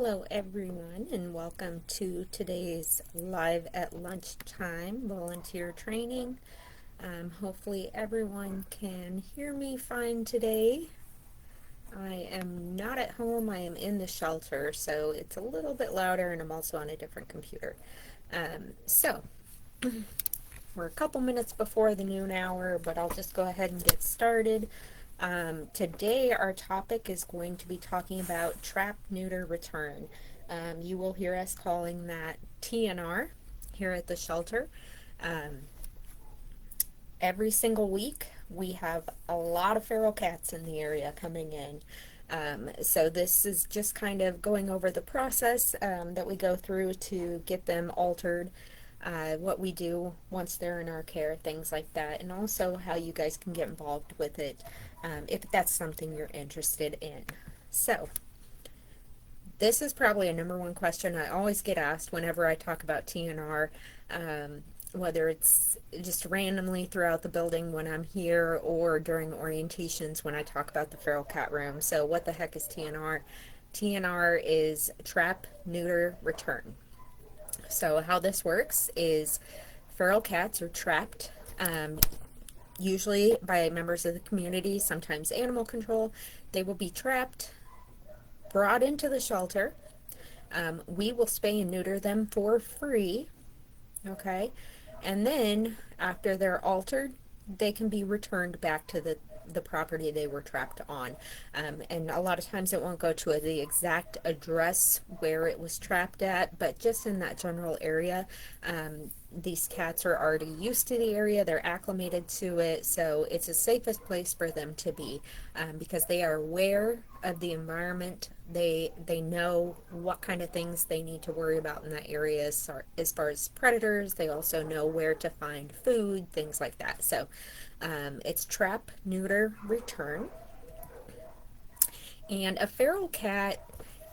Hello everyone and welcome to today's live at lunchtime volunteer training. Hopefully everyone can hear me fine today. I am not at home, I am in the shelter, so it's a little bit louder and I'm also on a different computer. So we're a couple minutes before the noon hour, but I'll just go ahead and get started. Today our topic is going to be talking about Trap-Neuter-Return. You will hear us calling that TNR here at the shelter. Um, every single week we have a lot of feral cats in the area coming in. So this is just kind of going over the process that we go through to get them altered, what we do once they're in our care, things like that, and also how you guys can get involved with it if that's something you're interested in. So this is probably a number one question I always get asked whenever I talk about TNR, whether it's just randomly throughout the building when I'm here or during orientations when I talk about the feral cat room. So what the heck is TNR? TNR is Trap, Neuter, Return. So how this works is feral cats are trapped, usually by members of the community, sometimes animal control. They will be trapped, brought into the shelter. We will spay and neuter them for free, okay? And then after they're altered, they can be returned back to the property they were trapped on. And a lot of times it won't go to the exact address where it was trapped at, but just in that general area. These cats are already used to the area, they're acclimated to it, so it's the safest place for them to be, because they are aware of the environment. They know what kind of things they need to worry about in that area as far as predators. They also know where to find food, things like that. So it's trap, neuter, return. And a feral cat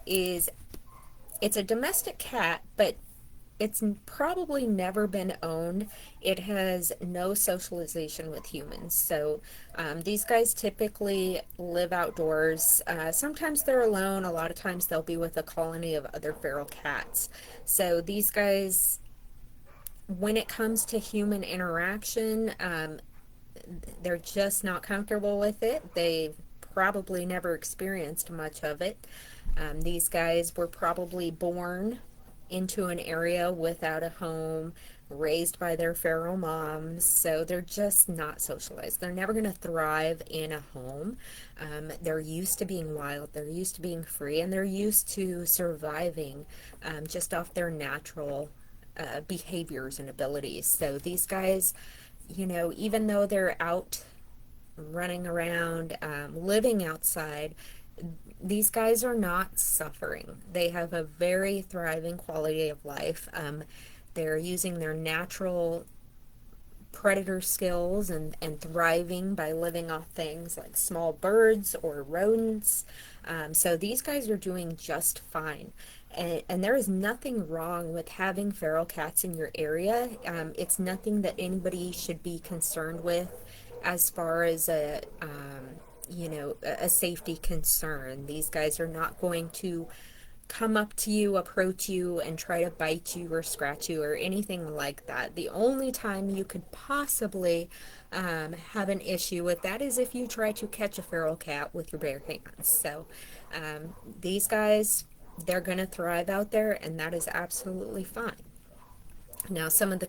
is it's a domestic cat, but it's probably never been owned. It has no socialization with humans. So these guys typically live outdoors. Sometimes they're alone. A lot of times they'll be with a colony of other feral cats. So these guys, when it comes to human interaction, they're just not comfortable with it. They've probably never experienced much of it. These guys were probably born into an area without a home, raised by their feral moms, so they're just not socialized. They're never going to thrive in a home. They're used to being wild, they're used to being free, and they're used to surviving just off their natural behaviors and abilities. So these guys, even though they're out running around, living outside, these guys are not suffering. They have a very thriving quality of life. They're using their natural predator skills and thriving by living off things like small birds or rodents. So these guys are doing just fine. And there is nothing wrong with having feral cats in your area. It's nothing that anybody should be concerned with as far as a safety concern. These guys are not going to come up to you, approach you, and try to bite you or scratch you or anything like that. The only time you could possibly have an issue with that is if you try to catch a feral cat with your bare hands. So these guys, they're going to thrive out there, and that is absolutely fine. Now, some of the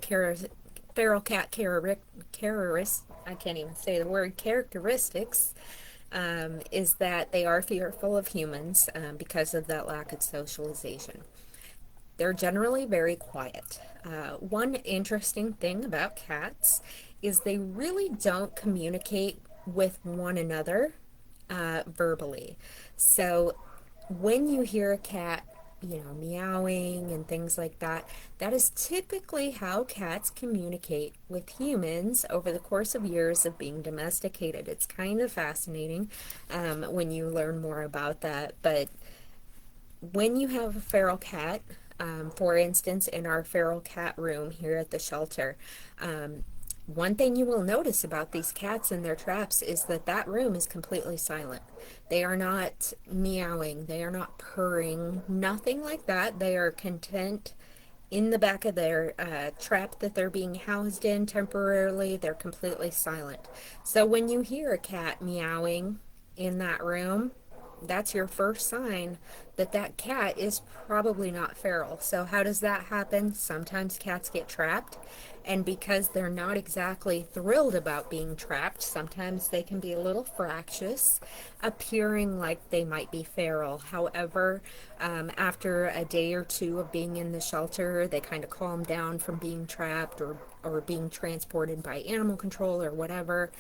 feral cat I can't even say the word, characteristics, is that they are fearful of humans because of that lack of socialization. They're generally very quiet. One interesting thing about cats is they really don't communicate with one another verbally. So when you hear a cat, meowing and things like that, that is typically how cats communicate with humans over the course of years of being domesticated. It's kind of fascinating when you learn more about that. But when you have a feral cat, for instance, in our feral cat room here at the shelter, One thing you will notice about these cats and their traps is that that room is completely silent. They are not meowing, they are not purring, nothing like that. They are content in the back of their trap that they're being housed in temporarily. They're completely silent. So when you hear a cat meowing in that room, that's your first sign that that cat is probably not feral. So how does that happen? Sometimes cats get trapped, and because they're not exactly thrilled about being trapped, sometimes they can be a little fractious, appearing like they might be feral. However, after a day or two of being in the shelter, they kind of calm down from being trapped or being transported by animal control or whatever.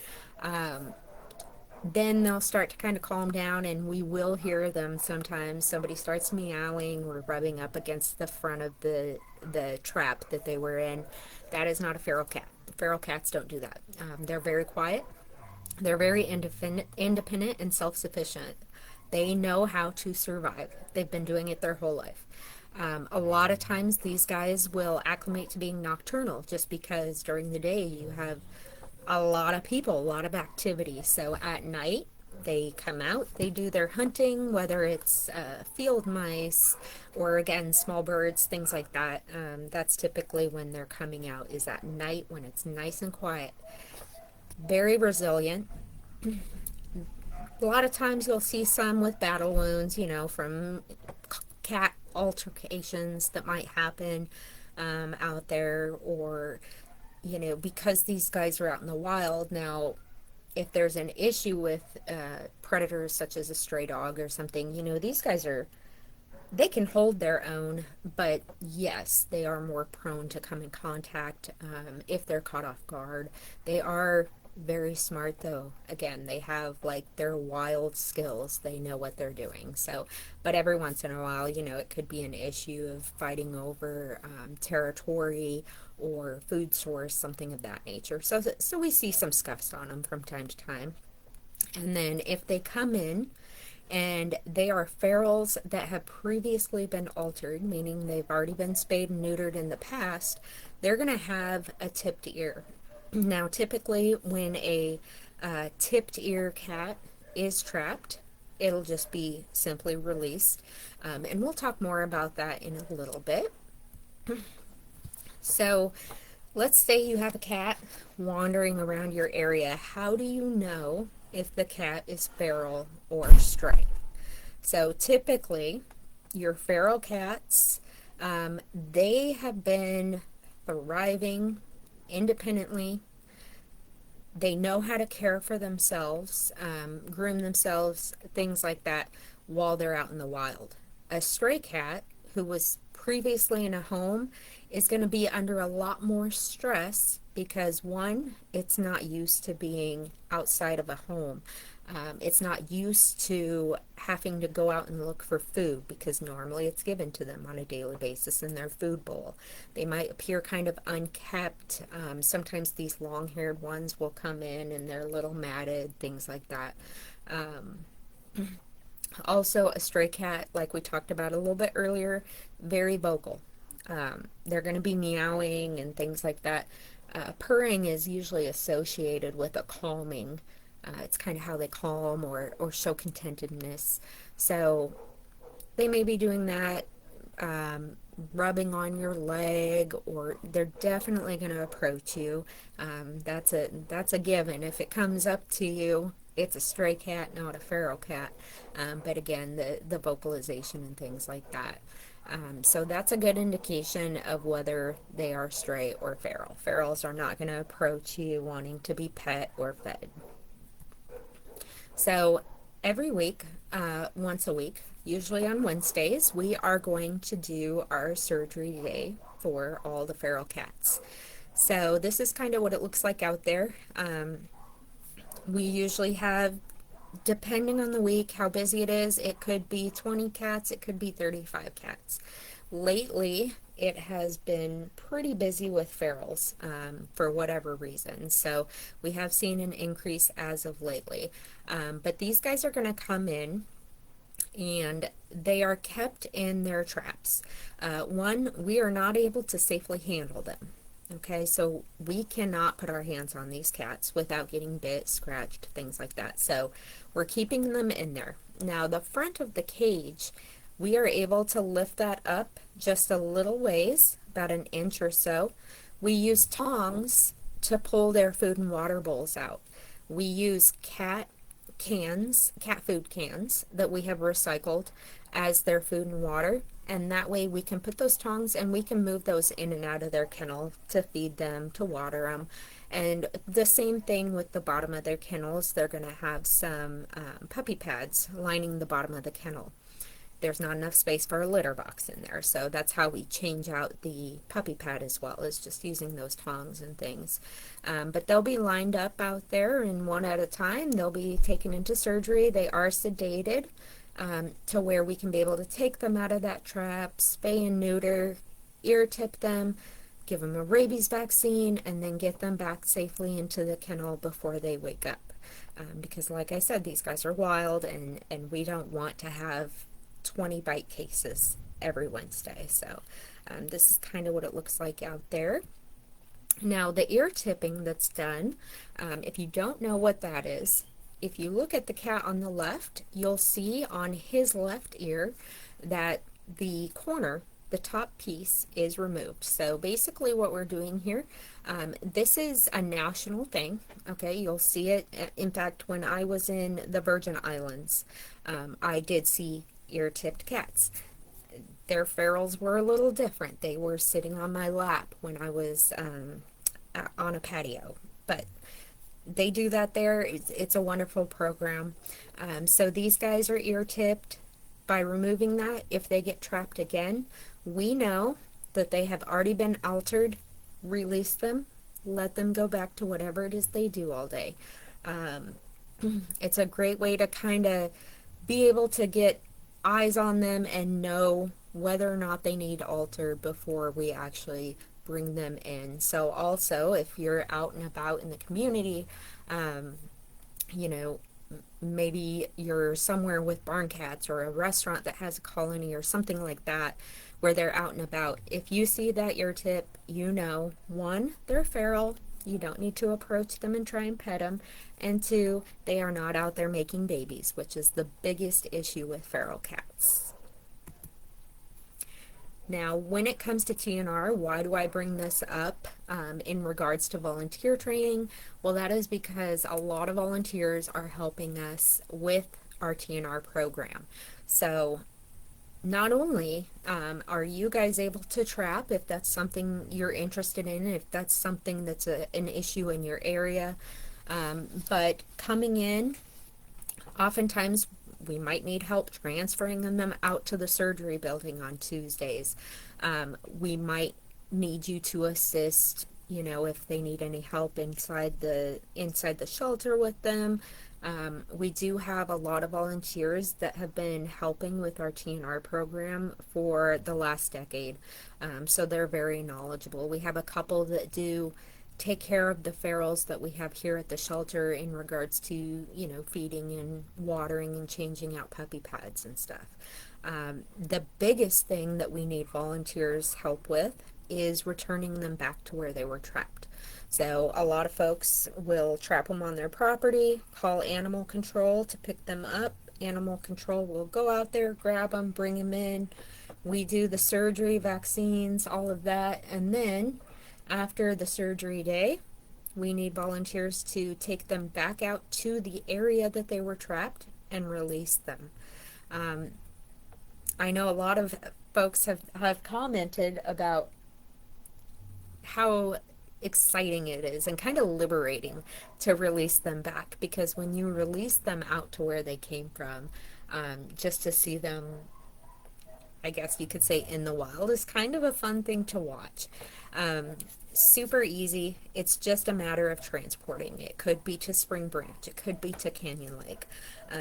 Then they'll start to kind of calm down, and we will hear them sometimes. Somebody starts meowing or rubbing up against the front of the trap that they were in. That is not a feral cat. Feral cats don't do that. They're very quiet. They're very independent and self-sufficient. They know how to survive. They've been doing it their whole life. A lot of times these guys will acclimate to being nocturnal just because during the day you have a lot of people, a lot of activity. So at night, they come out, they do their hunting, whether it's field mice or again small birds, things like that. That's typically when they're coming out, is at night when it's nice and quiet. Very resilient. A lot of times you'll see some with battle wounds, from cat altercations that might happen out there, or because these guys are out in the wild. Now, if there's an issue with predators such as a stray dog or something, these guys they can hold their own, but yes, they are more prone to come in contact if they're caught off guard. They are very smart, though. Again, they have like their wild skills. They know what they're doing. So, but every once in a while, it could be an issue of fighting over territory or food source, something of that nature. So we see some scuffs on them from time to time. And then if they come in and they are ferals that have previously been altered, meaning they've already been spayed and neutered in the past, they're going to have a tipped ear. Now, typically, when a tipped ear cat is trapped, it'll just be simply released. And we'll talk more about that in a little bit. So, let's say you have a cat wandering around your area. How do you know if the cat is feral or stray? So typically, your feral cats, they have been thriving independently. They know how to care for themselves, groom themselves, things like that, while they're out in the wild. A stray cat who was previously in a home is going to be under a lot more stress because, one, it's not used to being outside of a home. It's not used to having to go out and look for food because normally it's given to them on a daily basis in their food bowl. They might appear kind of unkept. Sometimes these long-haired ones will come in and they're a little matted, things like that. Also, a stray cat, like we talked about a little bit earlier, very vocal. They're going to be meowing and things like that. Purring is usually associated with a calming. It's kind of how they calm or show contentedness. So they may be doing that, rubbing on your leg, or they're definitely going to approach you. That's a given. If it comes up to you, it's a stray cat, not a feral cat. But again, the vocalization and things like that. So that's a good indication of whether they are stray or feral. Ferals are not going to approach you wanting to be pet or fed. So every week, once a week, usually on Wednesdays, we are going to do our surgery day for all the feral cats. So this is kind of what it looks like out there. We usually have, depending on the week, how busy it is, it could be 20 cats, it could be 35 cats. Lately, it has been pretty busy with ferals for whatever reason. So we have seen an increase as of lately. But these guys are going to come in and they are kept in their traps. One, we are not able to safely handle them. Okay, so we cannot put our hands on these cats without getting bit, scratched, things like that. So we're keeping them in there. Now the front of the cage, we are able to lift that up just a little ways, about an inch or so. We use tongs to pull their food and water bowls out. We use cat food cans that we have recycled as their food and water. And that way we can put those tongs and we can move those in and out of their kennel to feed them, to water them. And the same thing with the bottom of their kennels. They're going to have some puppy pads lining the bottom of the kennel. There's not enough space for a litter box in there, so that's how we change out the puppy pad as well, is just using those tongs and things. But they'll be lined up out there, and one at a time they'll be taken into surgery. They are sedated to where we can be able to take them out of that trap, spay and neuter, ear tip them, give them a rabies vaccine, and then get them back safely into the kennel before they wake up. Because like I said, these guys are wild, and we don't want to have 20 bite cases every Wednesday. So this is kind of what it looks like out there. Now the ear tipping that's done, if you don't know what that is, if you look at the cat on the left, you'll see on his left ear that the corner, the top piece, is removed. So basically what we're doing here, this is a national thing, okay? You'll see it. In fact, when I was in the Virgin Islands, I did see ear-tipped cats. Their ferals were a little different. They were sitting on my lap when I was on a patio, but they do that there. It's a wonderful program. So these guys are ear-tipped. By removing that, if they get trapped again, we know that they have already been altered. Release them, let them go back to whatever it is they do all day. It's a great way to kind of be able to get eyes on them and know whether or not they need altered before we actually bring them in. So also, if you're out and about in the community, you know, maybe you're somewhere with barn cats or a restaurant that has a colony or something like that where they're out and about. If you see that ear tip, you know, one, they're feral. You don't need to approach them and try and pet them. And two, they are not out there making babies, which is the biggest issue with feral cats. Now, when it comes to TNR, why do I bring this up in regards to volunteer training? Well, that is because a lot of volunteers are helping us with our TNR program. So not only are you guys able to trap if that's something you're interested in, if that's something that's an issue in your area, but coming in, oftentimes we might need help transferring them out to the surgery building on Tuesdays. We might need you to assist, you know, if they need any help inside the shelter with them. We do have a lot of volunteers that have been helping with our TNR program for the last decade. So they're very knowledgeable. We have a couple that do take care of the ferals that we have here at the shelter in regards to, you know, feeding and watering and changing out puppy pads and stuff. The biggest thing that we need volunteers help with is returning them back to where they were trapped. So a lot of folks will trap them on their property, call animal control to pick them up. Animal control will go out there, grab them, bring them in. We do the surgery, vaccines, all of that, and then after the surgery day, we need volunteers to take them back out to the area that they were trapped and release them. I know a lot of folks have commented about how exciting it is and kind of liberating to release them back, because when you release them out to where they came from, just to see them, I guess you could say, in the wild is kind of a fun thing to watch. Super easy. It's just a matter of transporting. It could be to Spring Branch. It could be to Canyon Lake.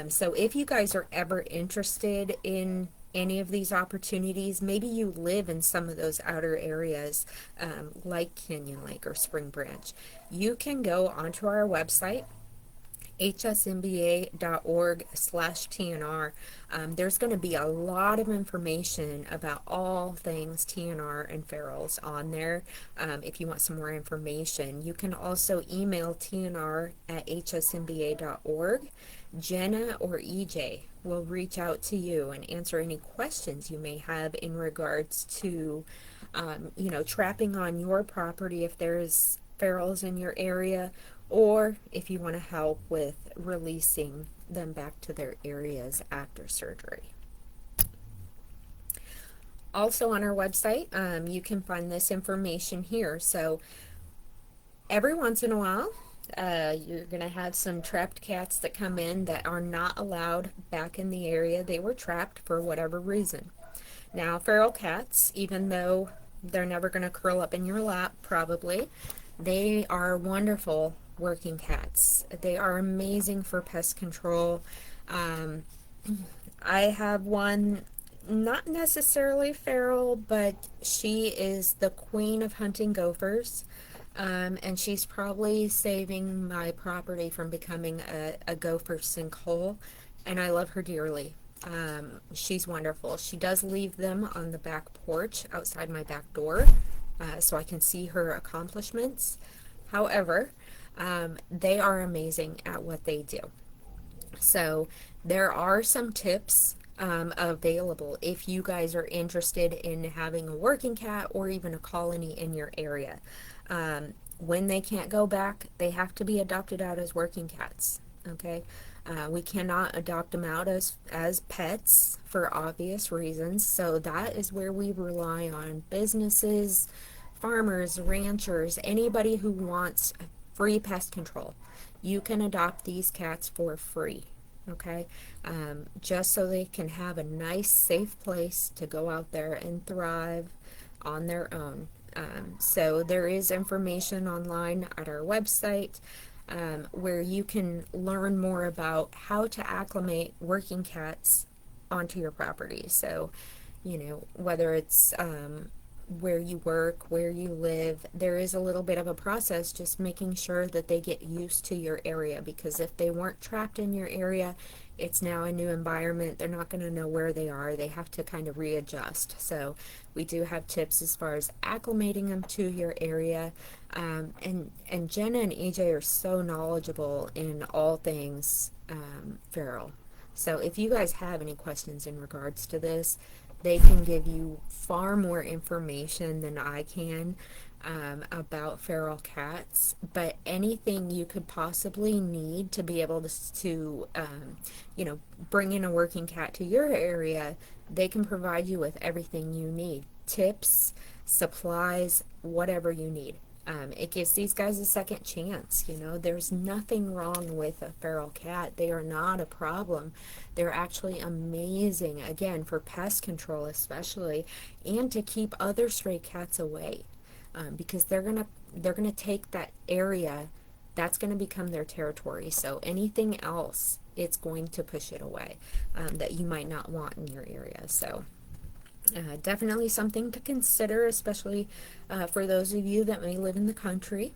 So if you guys are ever interested in any of these opportunities, maybe you live in some of those outer areas like Canyon Lake or Spring Branch, you can go onto our website hsmba.org/TNR. There's going to be a lot of information about all things TNR and ferals on there. If you want some more information, you can also email tnr@hsmba.org. Jenna or EJ will reach out to you and answer any questions you may have in regards to, trapping on your property if there's ferals in your area, or if you want to help with releasing them back to their areas after surgery. Also on our website, you can find this information here. So every once in a while, you're going to have some trapped cats that come in that are not allowed back in the area they were trapped for whatever reason. Now, feral cats, even though they're never going to curl up in your lap, probably, they are wonderful working cats. They are amazing for pest control. Um, I have one, not necessarily feral, but she is the queen of hunting gophers. And she's probably saving my property from becoming a gopher sinkhole, and I love her dearly. She's wonderful. She does leave them on the back porch outside my back door, so I can see her accomplishments. However, they are amazing at what they do. So there are some tips available if you guys are interested in having a working cat or even a colony in your area. When they can't go back, they have to be adopted out as working cats. Okay, we cannot adopt them out as pets for obvious reasons. So that is where we rely on businesses, farmers, ranchers, anybody who wants free pest control. You can adopt these cats for free. Okay, just so they can have a nice, safe place to go out there and thrive on their own. So there is information online at our website where you can learn more about how to acclimate working cats onto your property. So, whether it's where you work, where you live, there is a little bit of a process just making sure that they get used to your area, because if they weren't trapped in your area, it's now a new environment. They're not going to know where they are. They have to kind of readjust. So we do have tips as far as acclimating them to your area. And Jenna and EJ are so knowledgeable in all things feral. So if you guys have any questions in regards to this, they can give you far more information than I can about feral cats. But anything you could possibly need to be able to bring in a working cat to your area, they can provide you with everything you need. Tips, supplies, whatever you need. It gives these guys a second chance. There's nothing wrong with a feral cat. They are not a problem. They're actually amazing, again, for pest control especially, and to keep other stray cats away, because they're gonna take that area. That's going to become their territory. So anything else, it's going to push it away that you might not want in your area. So definitely something to consider, especially for those of you that may live in the country.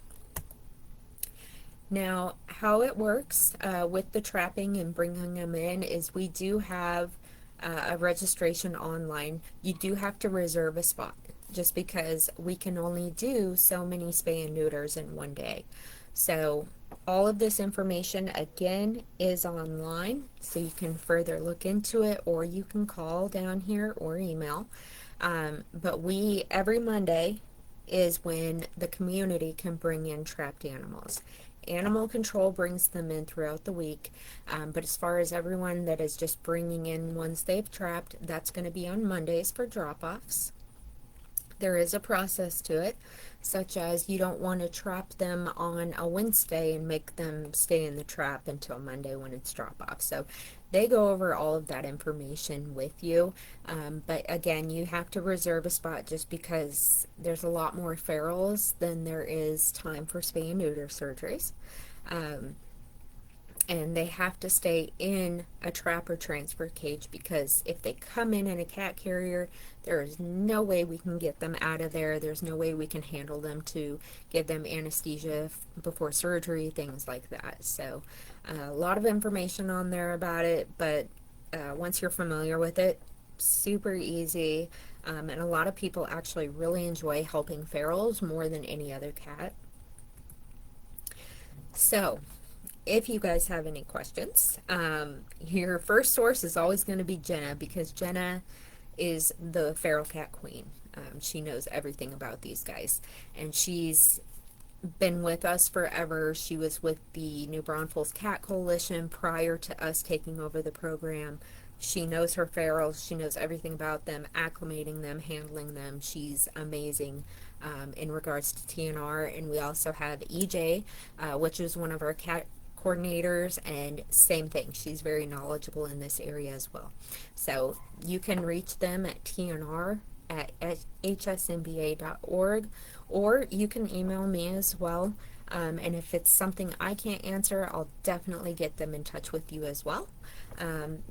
Now, how it works with the trapping and bringing them in is we do have a registration online. You do have to reserve a spot, just because we can only do so many spay and neuters in one day. So all of this information, again, is online, so you can further look into it, or you can call down here or email. But every Monday is when the community can bring in trapped animals. Animal control brings them in throughout the week, but as far as everyone that is just bringing in ones they've trapped, that's going to be on Mondays for drop-offs. There is a process to it, such as you don't want to trap them on a Wednesday and make them stay in the trap until Monday when it's drop-off. So they go over all of that information with you, but again, you have to reserve a spot, just because there's a lot more ferals than there is time for spay and neuter surgeries. and they have to stay in a trap or transfer cage, because if they come in a cat carrier, there is no way we can get them out of there. There's no way we can handle them to give them anesthesia before surgery, things like that. So a lot of information on there about it, but once you're familiar with it, super easy. And a lot of people actually really enjoy helping ferals more than any other cat. So if you guys have any questions, your first source is always going to be Jenna, because Jenna is the feral cat queen. She knows everything about these guys, and she's been with us forever. She was with the New Braunfels Cat Coalition prior to us taking over the program. She knows her ferals. She knows everything about them, acclimating them, handling them. She's amazing in regards to TNR. And we also have EJ, which is one of our cat coordinators, and same thing. She's very knowledgeable in this area as well. So you can reach them at TNR at hsmba.org, or you can email me as well. And if it's something I can't answer, I'll definitely get them in touch with you as well.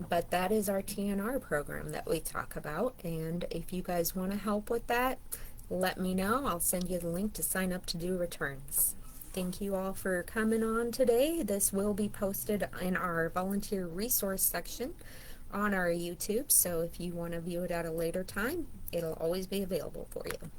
But that is our TNR program that we talk about, and if you guys want to help with that, let me know. I'll send you the link to sign up to do returns. Thank you all for coming on today. This will be posted in our volunteer resource section on our YouTube, so if you want to view it at a later time, it'll always be available for you.